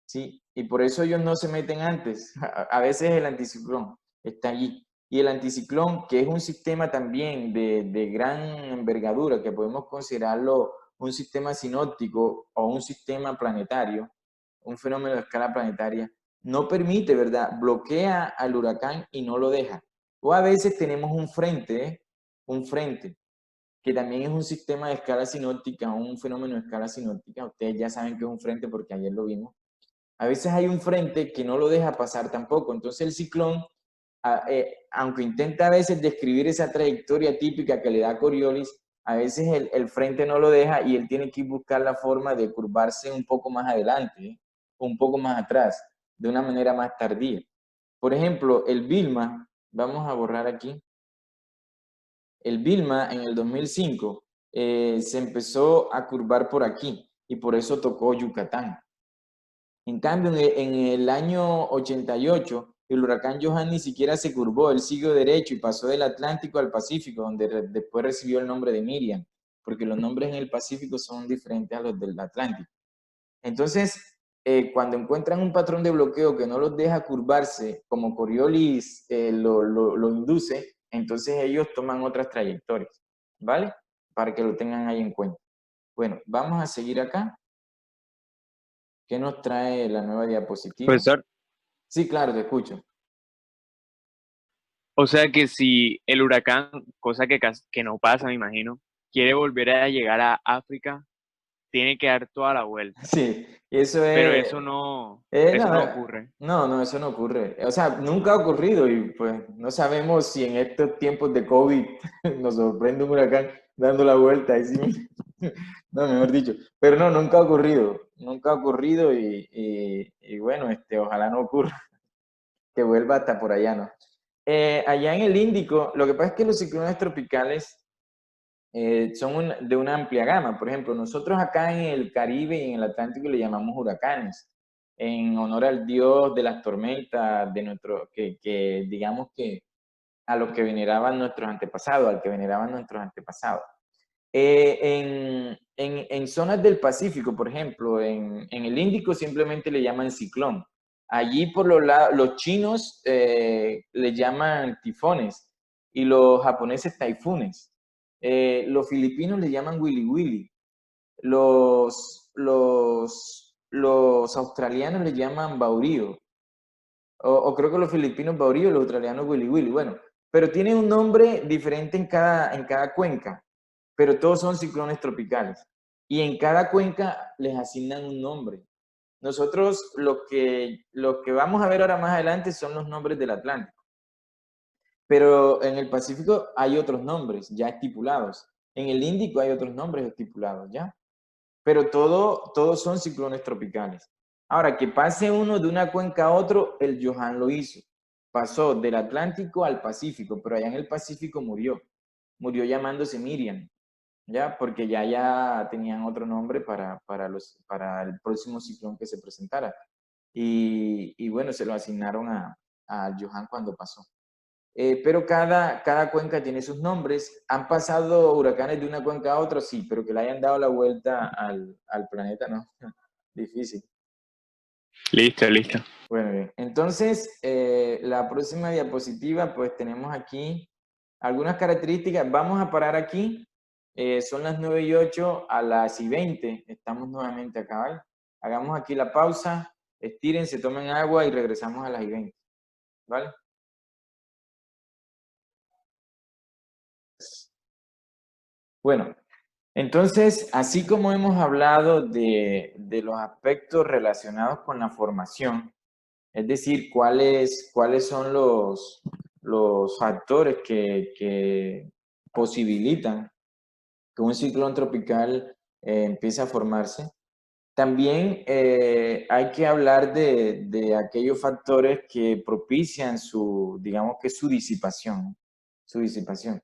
¿sí? Y por eso ellos no se meten antes. A veces el anticiclón está allí. Y el anticiclón, que es un sistema también de gran envergadura, que podemos considerarlo un sistema sinóptico o un sistema planetario, un fenómeno de escala planetaria, no permite, ¿verdad? Bloquea al huracán y no lo deja. O a veces tenemos un frente, que también es un sistema de escala sinóptica, un fenómeno de escala sinóptica. Ustedes ya saben que es un frente porque ayer lo vimos. A veces hay un frente que no lo deja pasar tampoco. Entonces el ciclón, aunque intenta a veces describir esa trayectoria típica que le da Coriolis, a veces el frente no lo deja y él tiene que buscar la forma de curvarse un poco más adelante, un poco más atrás, de una manera más tardía. Por ejemplo, el Vilma, vamos a borrar aquí, el Vilma en el 2005 se empezó a curvar por aquí y por eso tocó Yucatán. En cambio, en el año 88, el huracán Johan ni siquiera se curvó, él siguió derecho y pasó del Atlántico al Pacífico, donde después recibió el nombre de Miriam, porque los nombres en el Pacífico son diferentes a los del Atlántico. Entonces, cuando encuentran un patrón de bloqueo que no los deja curvarse, como Coriolis lo induce, entonces ellos toman otras trayectorias, ¿vale? Para que lo tengan ahí en cuenta. Bueno, vamos a seguir acá. ¿Qué nos trae la nueva diapositiva? Profesor, Sí, claro, te escucho. o sea que si el huracán, cosa que no pasa, me imagino, quiere volver a llegar a África, tiene que dar toda la vuelta. Sí, eso Pero es... eso no no, ocurre. no, eso no ocurre. O sea, nunca ha ocurrido y pues no sabemos si en estos tiempos de COVID nos sorprende un huracán dando la vuelta. Y sí, no, mejor dicho. Pero no, nunca ha ocurrido. Nunca ha ocurrido y bueno, ojalá no ocurra, que vuelva hasta por allá, ¿no? Allá en el Índico, lo que pasa es que los ciclones tropicales son de una amplia gama. Por ejemplo, nosotros acá en el Caribe y en el Atlántico le llamamos huracanes, en honor al dios de las tormentas, que digamos que a los que veneraban nuestros antepasados, al que veneraban nuestros antepasados. En zonas del Pacífico, por ejemplo, en el Índico simplemente le llaman ciclón. Allí por los chinos le llaman tifones y los japoneses taifunes. Los filipinos le llaman wili wili. Los los australianos le llaman baurío, o creo que los filipinos baurío, los australianos wili wili, bueno, pero tiene un nombre diferente en cada cuenca, pero todos son ciclones tropicales. Y en cada cuenca les asignan un nombre. Nosotros lo que vamos a ver ahora más adelante son los nombres del Atlántico. Pero en el Pacífico hay otros nombres ya estipulados. En el Índico hay otros nombres estipulados, ¿ya? Pero todos son ciclones tropicales. Ahora, que pase uno de una cuenca a otro, el Johan lo hizo. Pasó del Atlántico al Pacífico, pero allá en el Pacífico murió. Murió llamándose Miriam, ¿ya? Porque ya tenían otro nombre para el próximo ciclón que se presentara. Y bueno, se lo asignaron a Johan cuando pasó. Pero cada cuenca tiene sus nombres. ¿Han pasado huracanes de una cuenca a otra? Sí, pero que le hayan dado la vuelta al planeta, no. Difícil. Listo, listo. Bueno, bien. Entonces, la próxima diapositiva, pues tenemos aquí algunas características. Vamos a parar aquí. Son las 9:08, a las 20. Estamos nuevamente acá, ¿vale? Hagamos aquí la pausa, estírense, tomen agua y regresamos a las 20. ¿Vale? Bueno, entonces, así como hemos hablado de los aspectos relacionados con la formación, es decir, cuáles son los factores que posibilitan que un ciclón tropical empiece a formarse, también hay que hablar de aquellos factores que propician digamos que su disipación, su disipación.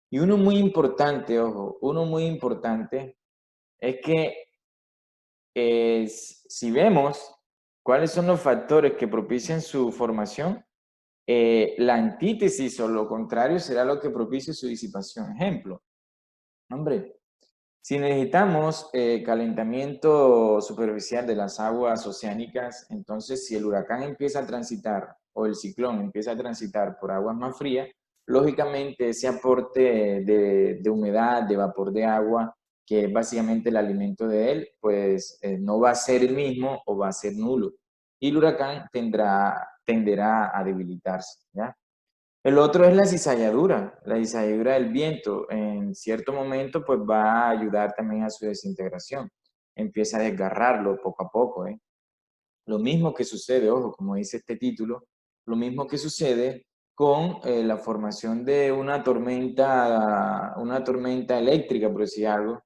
Y uno muy importante, ojo, uno muy importante es que si vemos cuáles son los factores que propician su formación, la antítesis o lo contrario será lo que propicie su disipación. Ejemplo, hombre, si necesitamos calentamiento superficial de las aguas oceánicas, entonces si el huracán empieza a transitar o el ciclón empieza a transitar por aguas más frías, lógicamente ese aporte de humedad, de vapor de agua, que es básicamente el alimento de él, pues no va a ser el mismo o va a ser nulo. Y el huracán tenderá a debilitarse, ¿ya? El otro es la cizalladura del viento. En cierto momento, pues va a ayudar también a su desintegración. Empieza a desgarrarlo poco a poco, ¿eh? Lo mismo que sucede, ojo, como dice este título, lo mismo que sucede con la formación de una tormenta eléctrica, por decir algo,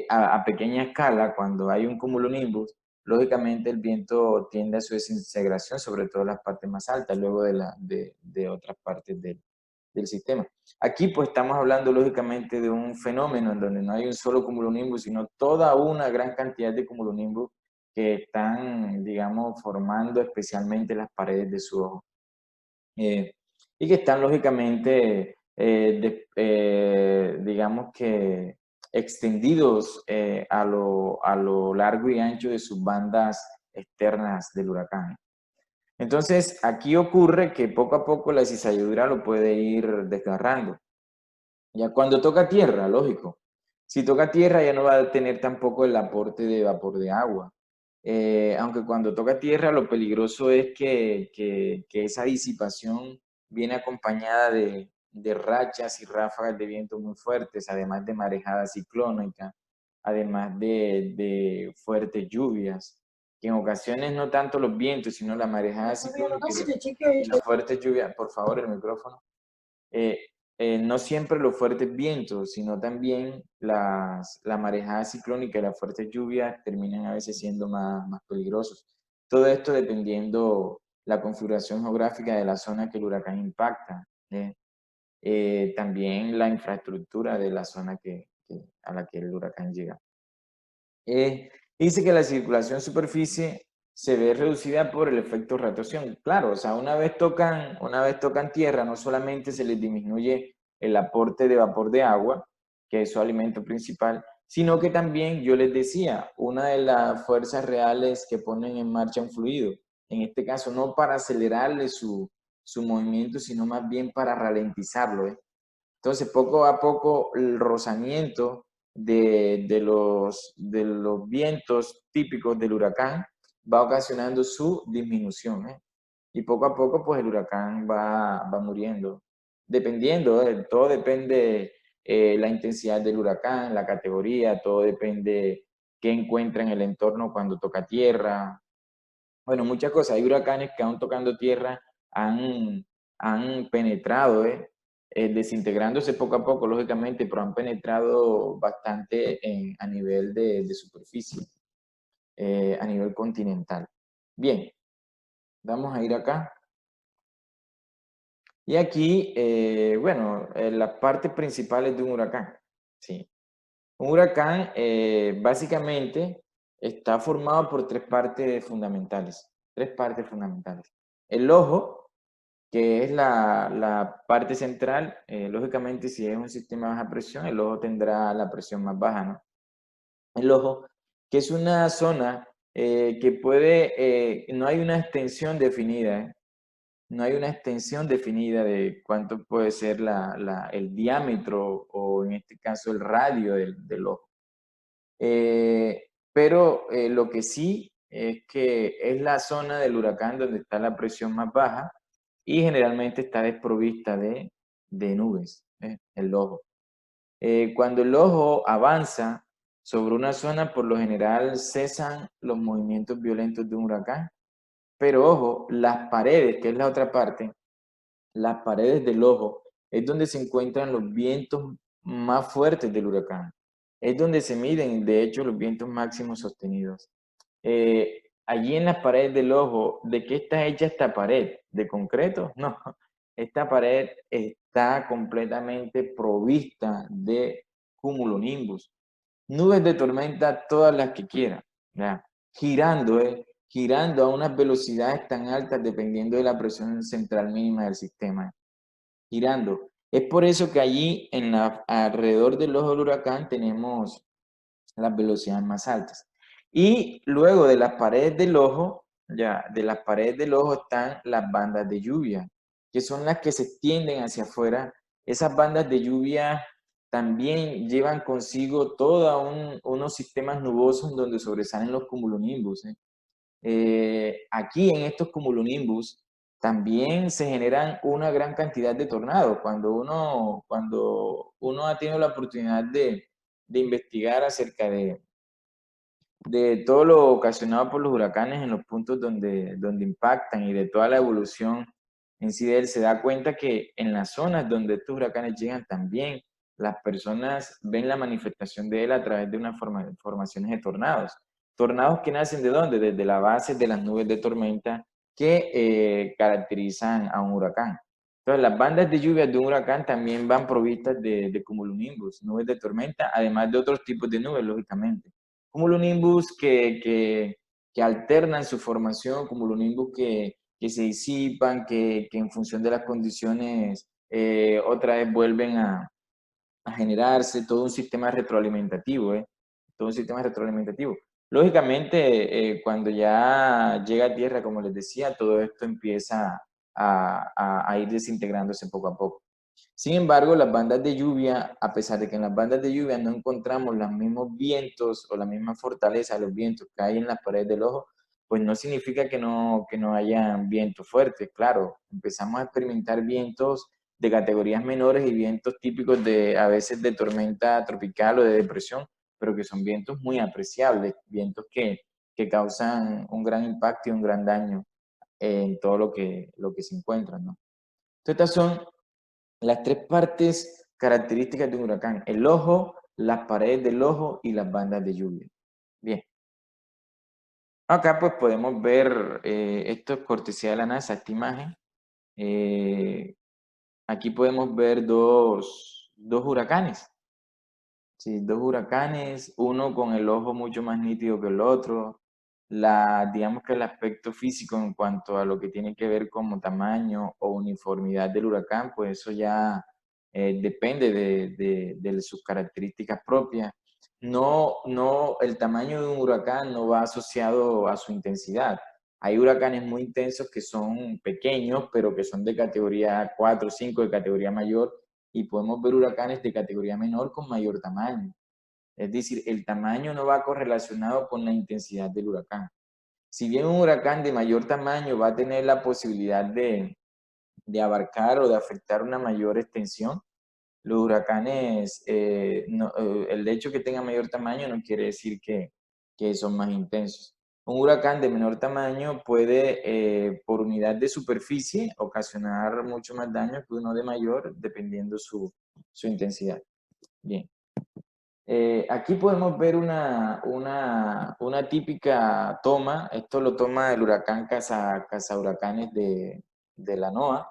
a pequeña escala, cuando hay un cumulonimbus, lógicamente el viento tiende a su desintegración, sobre todo en las partes más altas, luego de otras partes del sistema. Aquí pues estamos hablando lógicamente de un fenómeno en donde no hay un solo cumulonimbus, sino toda una gran cantidad de cumulonimbus que están, digamos, formando especialmente las paredes de su ojo. Y que están lógicamente, digamos que extendidos a lo largo y ancho de sus bandas externas del huracán. Entonces, aquí ocurre que poco a poco la cizalladura lo puede ir desgarrando. Ya cuando toca tierra, lógico. Si toca tierra ya no va a tener tampoco el aporte de vapor de agua. Aunque cuando toca tierra lo peligroso es que esa disipación viene acompañada de rachas y ráfagas de viento muy fuertes, además de marejada ciclónica, además de fuertes lluvias, que en ocasiones no tanto los vientos, sino la marejada ciclónica y las fuertes lluvias, por favor, el micrófono. Eh, no siempre los fuertes vientos, sino también la marejada ciclónica y las fuertes lluvias terminan a veces siendo más peligrosos. Todo esto dependiendo la configuración geográfica de la zona que el huracán impacta. También la infraestructura de la zona a la que el huracán llega. Dice que la circulación superficie se ve reducida por el efecto rotación. Claro, o sea, una vez tocan tierra, no solamente se les disminuye el aporte de vapor de agua, que es su alimento principal, sino que también, yo les decía, una de las fuerzas reales que ponen en marcha un fluido, en este caso no para acelerarle su movimiento, sino más bien para ralentizarlo. Entonces, poco a poco, el rozamiento de los vientos típicos del huracán va ocasionando su disminución, ¿eh? Y poco a poco, pues el huracán va muriendo. Dependiendo, todo depende la intensidad del huracán, la categoría, todo depende qué encuentra en el entorno cuando toca tierra. Bueno, muchas cosas. Hay huracanes que aún tocando tierra han penetrado, desintegrándose poco a poco, lógicamente, pero han penetrado bastante a nivel de superficie, a nivel continental. Bien, vamos a ir acá. Y aquí, bueno, las partes principales de un huracán. Sí. Un huracán básicamente está formado por tres partes fundamentales. Tres partes fundamentales. El ojo, que es la parte central, lógicamente si es un sistema de baja presión, el ojo tendrá la presión más baja, ¿no? El ojo, que es una zona que no hay una extensión definida, ¿eh? No hay una extensión definida de cuánto puede ser el diámetro o en este caso el radio del ojo. Pero lo que sí es que es la zona del huracán donde está la presión más baja y generalmente está desprovista de nubes, el ojo. Cuando el ojo avanza sobre una zona, por lo general cesan los movimientos violentos de un huracán, pero ojo, las paredes, que es la otra parte, las paredes del ojo es donde se encuentran los vientos más fuertes del huracán. Es donde se miden, de hecho, los vientos máximos sostenidos. Allí en las paredes del ojo, ¿de qué está hecha esta pared? ¿De concreto? No. Esta pared está completamente provista de cumulonimbus. Nubes de tormenta todas las que quieran, ¿ya? Girando, girando a unas velocidades tan altas dependiendo de la presión central mínima del sistema, girando. Es por eso que allí alrededor del ojo del huracán tenemos las velocidades más altas. Y luego de las paredes del ojo, ya, de las paredes del ojo están las bandas de lluvia, que son las que se extienden hacia afuera. Esas bandas de lluvia también llevan consigo todos unos sistemas nubosos donde sobresalen los cumulonimbus. Aquí en estos cumulonimbus también se generan una gran cantidad de tornados. Cuando uno ha tenido la oportunidad de investigar acerca de todo lo ocasionado por los huracanes en los puntos donde impactan y de toda la evolución en sí de él, se da cuenta que en las zonas donde estos huracanes llegan también, las personas ven la manifestación de él a través de unas formaciones de tornados. Tornados que nacen de dónde? Desde la base de las nubes de tormenta que caracterizan a un huracán. Entonces, las bandas de lluvia de un huracán también van provistas de cumulonimbus, nubes de tormenta, además de otros tipos de nubes, lógicamente. Cumulonimbus que alternan su formación, cumulonimbus que se disipan, que en función de las condiciones otra vez vuelven a generarse, todo un sistema retroalimentativo, todo un sistema retroalimentativo. Lógicamente, cuando ya llega a tierra, como les decía, todo esto empieza a ir desintegrándose poco a poco. Sin embargo, las bandas de lluvia, a pesar de que en las bandas de lluvia no encontramos los mismos vientos o la misma fortaleza de los vientos que hay en las paredes del ojo, pues no significa que no hayan vientos fuertes. Claro, empezamos a experimentar vientos de categorías menores y vientos típicos a veces de tormenta tropical o de depresión, pero que son vientos muy apreciables, vientos que causan un gran impacto y un gran daño en todo lo que se encuentra, ¿no? Entonces, estas son las tres partes características de un huracán: el ojo, las paredes del ojo y las bandas de lluvia. Bien, acá pues podemos ver, esto es cortesía de la NASA, esta imagen. Aquí podemos ver dos huracanes. Sí, dos huracanes, uno con el ojo mucho más nítido que el otro. Digamos que el aspecto físico en cuanto a lo que tiene que ver como tamaño o uniformidad del huracán, pues eso ya depende de sus características propias. El tamaño de un huracán no va asociado a su intensidad. Hay huracanes muy intensos que son pequeños, pero que son de categoría 4 o 5, de categoría mayor, y podemos ver huracanes de categoría menor con mayor tamaño. Es decir, el tamaño no va correlacionado con la intensidad del huracán. Si bien un huracán de mayor tamaño va a tener la posibilidad de abarcar o de afectar una mayor extensión, los huracanes, el hecho que tengan mayor tamaño no quiere decir que son más intensos. Un huracán de menor tamaño puede, por unidad de superficie, ocasionar mucho más daño que uno de mayor, dependiendo su intensidad. Bien. Aquí podemos ver una típica toma. Esto lo toma el huracán Cazahuracanes de la NOAA.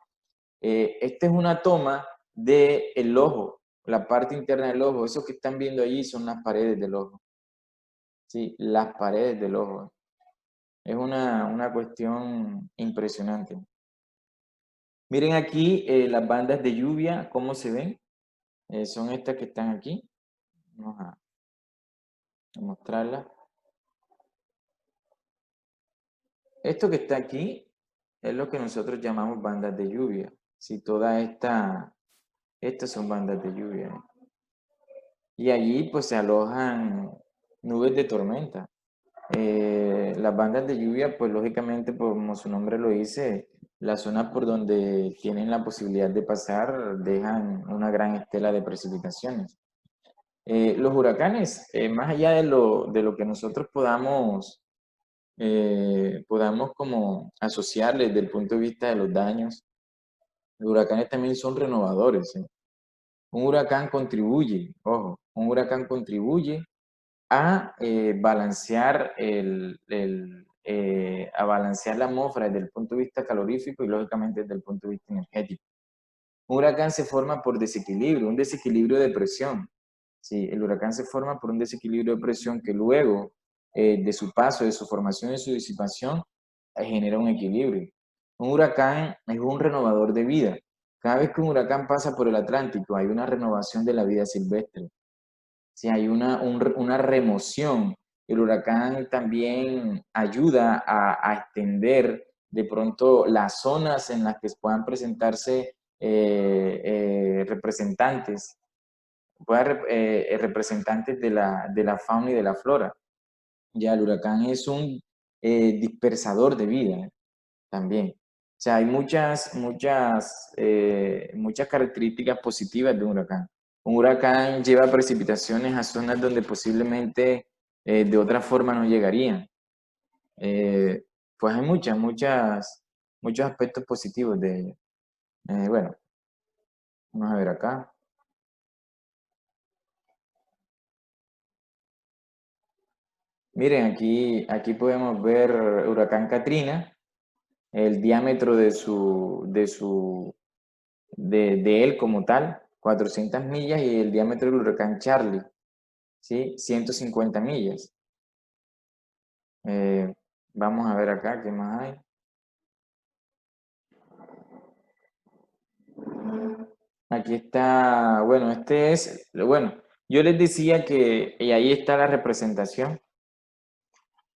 Esta es una toma del ojo, la parte interna del ojo. Eso que están viendo allí son las paredes del ojo. Sí, las paredes del ojo. Es una cuestión impresionante. Miren aquí las bandas de lluvia, ¿cómo se ven? Son estas que están aquí. Vamos a mostrarlas. Esto que está aquí es lo que nosotros llamamos bandas de lluvia. Sí, estas son bandas de lluvia. Y allí pues se alojan nubes de tormenta. Las bandas de lluvia, pues lógicamente, como su nombre lo dice, las zonas por donde tienen la posibilidad de pasar dejan una gran estela de precipitaciones. Los huracanes, más allá de lo que nosotros podamos como asociarles desde el punto de vista de los daños, los huracanes también son renovadores, ¿sí? Un huracán contribuye, ojo, un huracán contribuye a balancear a balancear la atmósfera desde el punto de vista calorífico y lógicamente desde el punto de vista energético. Un huracán se forma por desequilibrio, un desequilibrio de presión. Sí, el huracán se forma por un desequilibrio de presión que luego de su paso, de su formación y su disipación, genera un equilibrio. Un huracán es un renovador de vida. Cada vez que un huracán pasa por el Atlántico, hay una renovación de la vida silvestre. Sí, hay una remoción. El huracán también ayuda a extender de pronto las zonas en las que puedan presentarse representantes, representantes de la fauna y de la flora. Ya el huracán es un dispersador de vida también. O sea, hay muchas características positivas de un huracán. Un huracán lleva precipitaciones a zonas donde posiblemente de otra forma no llegarían. Pues hay muchos aspectos positivos de ello. Bueno, vamos a ver acá. Miren, aquí podemos ver huracán Katrina, el diámetro de él como tal, 400 millas, y el diámetro del huracán Charlie, ¿sí? 150 millas. Vamos a ver acá, ¿qué más hay? Aquí está, bueno, yo les decía que, y ahí está la representación.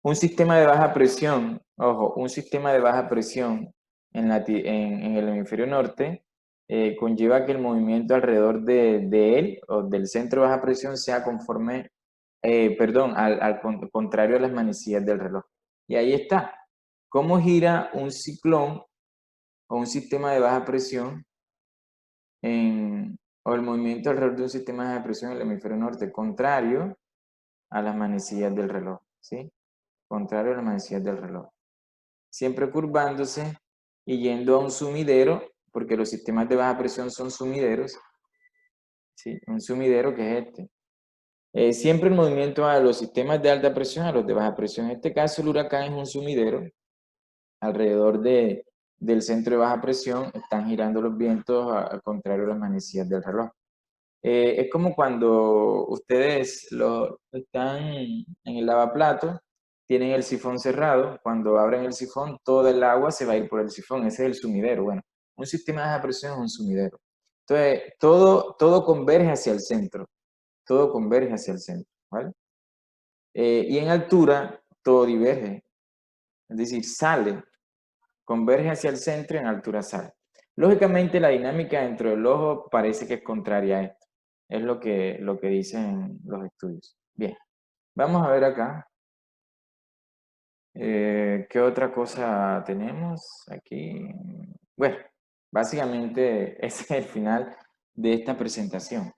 Un sistema de baja presión, ojo, un sistema de baja presión en el hemisferio norte conlleva que el movimiento alrededor de él o del centro de baja presión sea conforme, perdón, al contrario a las manecillas del reloj. Y ahí está. ¿Cómo gira un ciclón o un sistema de baja presión o el movimiento alrededor de un sistema de baja presión en el hemisferio norte? Contrario a las manecillas del reloj, ¿sí? Contrario a las manecillas del reloj. Siempre curvándose y yendo a un sumidero, porque los sistemas de baja presión son sumideros, ¿sí? Un sumidero que es este. Siempre el movimiento a los sistemas de alta presión, a los de baja presión. En este caso, el huracán es un sumidero. Alrededor del centro de baja presión están girando los vientos al contrario a las manecillas del reloj. Es como cuando ustedes están en el lavaplatos, tienen el sifón cerrado, cuando abren el sifón, todo el agua se va a ir por el sifón, ese es el sumidero. Bueno, un sistema de baja presión es un sumidero. Entonces, todo converge hacia el centro, todo converge hacia el centro, ¿vale? Y en altura, todo diverge, es decir, converge hacia el centro y en altura sale. Lógicamente, la dinámica dentro del ojo parece que es contraria a esto. Es lo que dicen los estudios. Bien, vamos a ver acá. ¿Qué otra cosa tenemos aquí? Bueno, básicamente ese es el final de esta presentación.